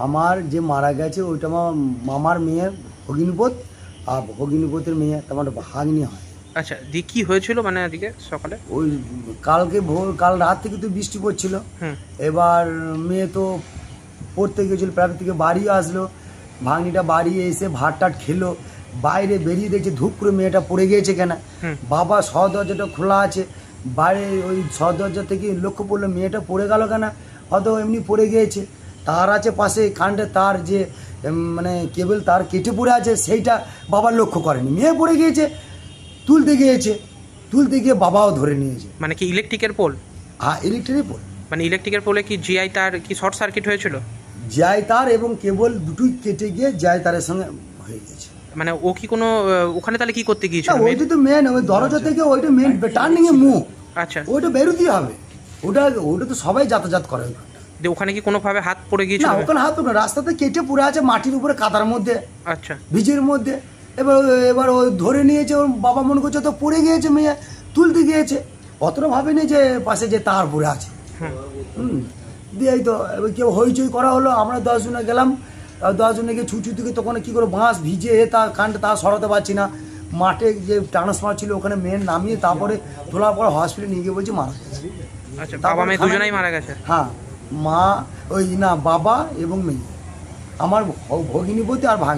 আমার যে মারা গেছে ওইটা আমার মামার মেয়ে ভগিনীপত, আর ভগিনীপতের মেয়ে তোমার ভাগ্নি হয়। আচ্ছা, দিয়ে কি হয়েছিল মানে আজকে সকালে? ওই কাল রাত থেকে তো বৃষ্টি পড়ছিল। হুম। এবার মেয়ে তো পড়তে গেছিল, প্রাইভেট থেকে বাড়ি আসলো, ভাগ্নিটা বাড়ি এসে ভাত টাট খেলো, বাইরে বেরিয়ে দেখছে ধূপ করে মেয়েটা পড়ে গিয়েছে কেন। বাবা সহ দরজাটা খোলা আছে, বাইরে ওই সহ দরজা থেকে লক্ষ্য পড়লো মেয়েটা পড়ে গেল কেন, হয়তো এমনি পড়ে গিয়েছে। তার আছে পাশে কারেন্টে তার যে মানে কেবল তার কেটে পড়ে আছে, সেইটা বাবা লক্ষ্য করেনি, মেয়ে পড়ে গিয়েছে। তুলতে গিয়ে বাবাও ধরে নিয়েছে। মানে কি ইলেকট্রিকের পোল? হ্যাঁ, ইলেকট্রিক পোল। মানে ইলেকট্রিকের পোলে কি জিআই তার কি শর্ট সার্কিট হয়েছিল? জিআই তার এবং কেবল দুটোই কেটে গিয়ে জিআই তারের সঙ্গে হয়ে গেছে। মানে ও কি কোনো ওখানে তাহলে কি করতে গিয়েছিল? ওইটা তো মেন, ওই দরজা থেকে ওইটা মেন টার্নিং এ মুখ। আচ্ছা, ওইটা বেরোতেই হবে, ওটা তো সবাই যাতায়াত করে। দিয়ে ওখানে কি কোনোভাবে হাত পড়ে না, গিয়েছিল? ওখানে হাত না, রাস্তাতে কেটে পড়ে আছে মাটির উপরে কাদার মধ্যে, আচ্ছা, ভিজের মধ্যে। এবার ও ধরে নিয়েছে, ওর বাবা মনে করছে তো পড়ে গিয়েছে, মেয়ে তুলতে গিয়েছে, অতটা ভাবেনি যে পাশে যে তার পড়ে আছে। দিয়ে এই তো এবার কেউ হইচই করা হলো, আমরা 10 জনে গেলাম, 10 জনে গিয়ে ছুঁচু থেকে তখন কি করে বাঁশ ভিজে তা কানটা তা সরাতে পারছি না। মাঠে যে ট্রান্সফার ছিল ওখানে মেন নামিয়ে তারপরে তোলার পর হসপিটালে নিয়ে গিয়ে বলছি মারা গেছে। আচ্ছা, বাবা মেয়ে দুজনেই মারা গেছে? হ্যাঁ, মা ওই না বাবা এবং মেয়ে, আমার ভগিনীপতি আর ভাগ্নি।